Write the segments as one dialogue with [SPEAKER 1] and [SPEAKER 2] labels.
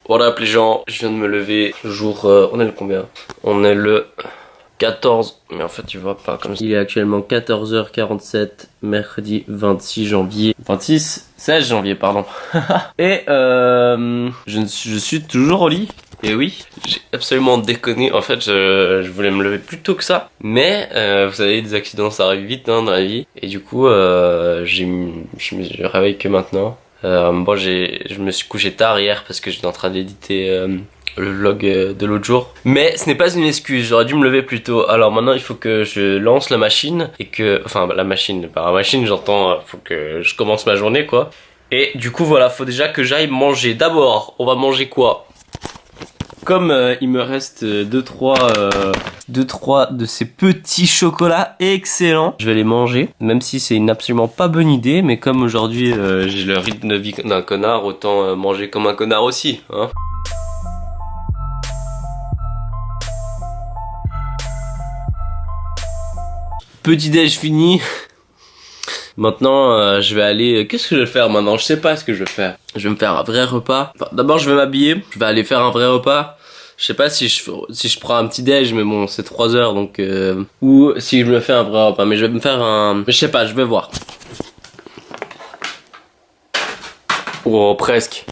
[SPEAKER 1] Voilà les gens, je viens de me lever. Jour, on est le combien? On est le 14, mais en fait tu vois pas comme ça. Il est actuellement 14h47, mercredi 26 janvier. 16 janvier, pardon. Et je suis toujours au lit. Et oui, j'ai absolument déconné. En fait, je voulais me lever plus tôt que ça. Mais vous savez, des accidents ça arrive vite hein, dans la vie. Et du coup, je me réveille que maintenant. Bon, je me suis couché tard hier parce que j'étais en train d'éditer le vlog de l'autre jour. Mais ce n'est pas une excuse, j'aurais dû me lever plus tôt. Alors maintenant, il faut que je lance la machine et que... Enfin, la machine, par la machine, j'entends, faut que je commence ma journée, quoi. Et du coup, voilà, faut déjà que j'aille manger. D'abord, on va manger quoi? Comme il me reste 2-3 de ces petits chocolats excellents, je vais les manger, même si c'est une absolument pas bonne idée, mais comme aujourd'hui j'ai le rythme de vie d'un connard, autant manger comme un connard aussi, hein. Petit déj fini. Maintenant, je vais aller... Qu'est-ce que je vais faire maintenant? Je sais pas ce que je vais faire. Je vais me faire un vrai repas. Enfin, d'abord, je vais m'habiller. Je vais aller faire un vrai repas. Je sais pas si je prends un petit déj, mais bon, c'est 3 heures, donc... Ou si je me fais un vrai repas. Mais je vais me faire un... Je sais pas, je vais voir. Oh, presque.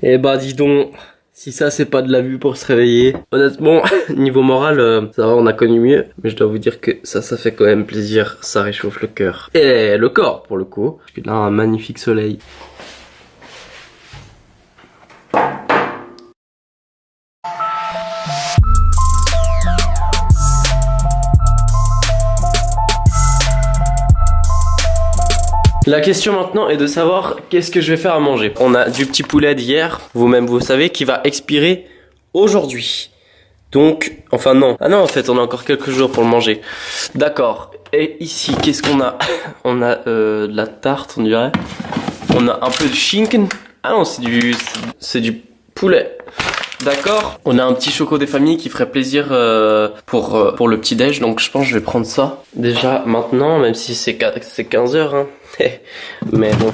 [SPEAKER 1] Eh bah dis donc, si ça c'est pas de la vue pour se réveiller. Honnêtement, niveau moral, ça va, on a connu mieux. Mais je dois vous dire que ça fait quand même plaisir, ça réchauffe le cœur. Et le corps pour le coup. Parce que là, un magnifique soleil. La question maintenant est de savoir qu'est-ce que je vais faire à manger. On a du petit poulet d'hier, vous-même vous savez, qui va expirer aujourd'hui. Donc, enfin non. Ah non, en fait, on a encore quelques jours pour le manger. D'accord. Et ici, qu'est-ce qu'on a? On a de la tarte, on dirait. On a un peu de schinken. Ah non, c'est du poulet. D'accord. On a un petit choco des familles qui ferait plaisir pour le petit déj. Donc je pense que je vais prendre ça. Déjà maintenant, même si c'est 15 heures. Hein. Mais bon,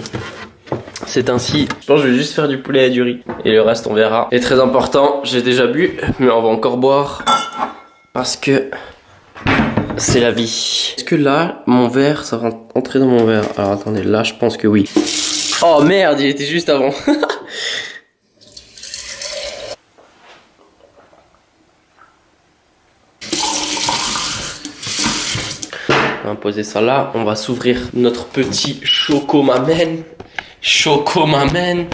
[SPEAKER 1] c'est ainsi. Je pense que je vais juste faire du poulet et du riz. Et le reste on verra. Et très important, j'ai déjà bu, mais on va encore boire. Parce que c'est la vie. Est-ce que là, mon verre, ça va entrer dans mon verre? Alors attendez, là je pense que oui. Oh merde, il était juste avant. On va poser ça là, on va s'ouvrir notre petit chocomamen. Chocomamen.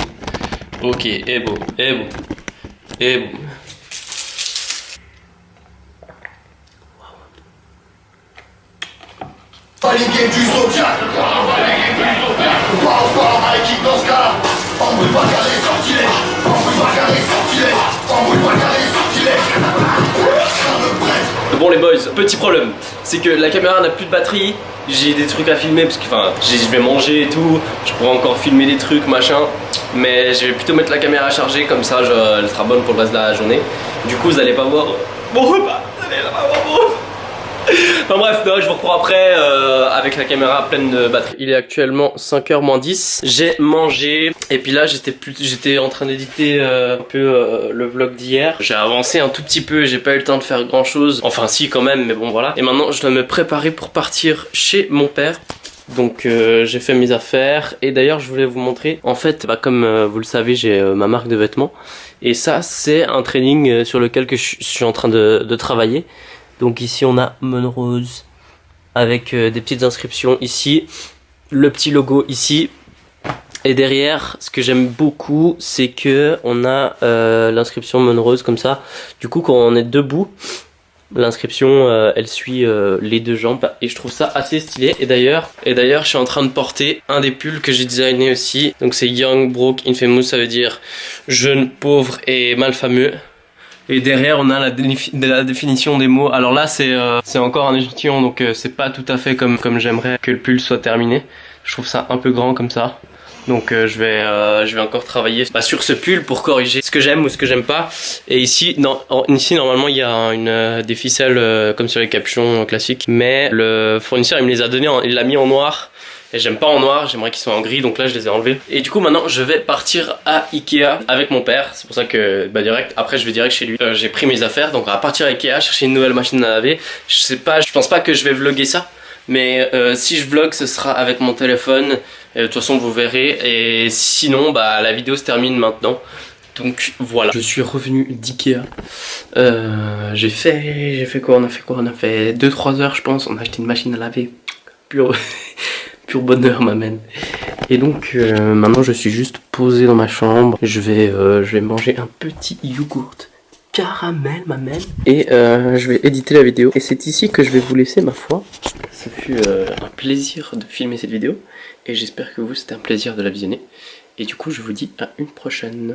[SPEAKER 1] Ok, et bon, et bon, et bon.
[SPEAKER 2] Pas les gays du Zodiac. On part à l'équipe dans ce cas-là. Embrouille pas carré, sortilège. Embrouille pas carré, sortilège. Embrouille pas carré, sortilège.
[SPEAKER 1] Bon les boys, petit problème, c'est que la caméra n'a plus de batterie, j'ai des trucs à filmer parce que enfin, je vais manger et tout, je pourrais encore filmer des trucs machin, mais je vais plutôt mettre la caméra à charger comme ça elle sera bonne pour le reste de la journée. Du coup vous allez pas voir mon repas, vous allez pas voir mon repas. Enfin bref, je vous reprends après avec la caméra pleine de batterie. Il est actuellement 5h moins 10. J'ai mangé et puis là j'étais en train d'éditer un peu le vlog d'hier. J'ai avancé un tout petit peu, j'ai pas eu le temps de faire grand chose. Enfin si quand même, mais bon voilà. Et maintenant je dois me préparer pour partir chez mon père. Donc j'ai fait mes affaires et d'ailleurs je voulais vous montrer. En fait, comme vous le savez, j'ai ma marque de vêtements. Et ça c'est un training sur lequel je suis en train de travailler. Donc ici on a Monrose avec des petites inscriptions ici, le petit logo ici. Et derrière, ce que j'aime beaucoup, c'est que on a l'inscription Monrose comme ça. Du coup, quand on est debout, L'inscription elle suit les deux jambes et je trouve ça assez stylé. Et d'ailleurs je suis en train de porter un des pulls que j'ai designé aussi. Donc c'est Young, Broke, Infamous, ça veut dire jeune, pauvre et malfameux. Et derrière on a la définition des mots. Alors là c'est encore un échantillon, donc c'est pas tout à fait comme j'aimerais que le pull soit terminé. Je trouve ça un peu grand comme ça. Donc je vais encore travailler sur ce pull pour corriger ce que j'aime ou ce que j'aime pas. Et ici normalement il y a des ficelles comme sur les capuchons classiques. Mais le fournisseur il me les a donné, il l'a mis en noir. Et j'aime pas en noir, j'aimerais qu'ils soient en gris, donc là je les ai enlevés. Et du coup maintenant je vais partir à Ikea avec mon père. C'est pour ça que après je vais direct chez lui. J'ai pris mes affaires, donc on va partir à Ikea chercher une nouvelle machine à laver. Je pense pas que je vais vlogger ça. Mais si je vlog ce sera avec mon téléphone. De toute façon vous verrez. Et sinon la vidéo se termine maintenant. Donc voilà. Je suis revenu d'Ikea. J'ai fait quoi? On a fait 2-3 heures je pense. On a acheté une machine à laver. Pur bonheur m'amène. Et donc maintenant je suis juste posé dans ma chambre. Je vais manger un petit yogourt caramel m'amène. Et je vais éditer la vidéo. Et c'est ici que je vais vous laisser ma foi. Ça fut un plaisir de filmer cette vidéo. Et j'espère que vous c'était un plaisir de la visionner. Et du coup je vous dis à une prochaine.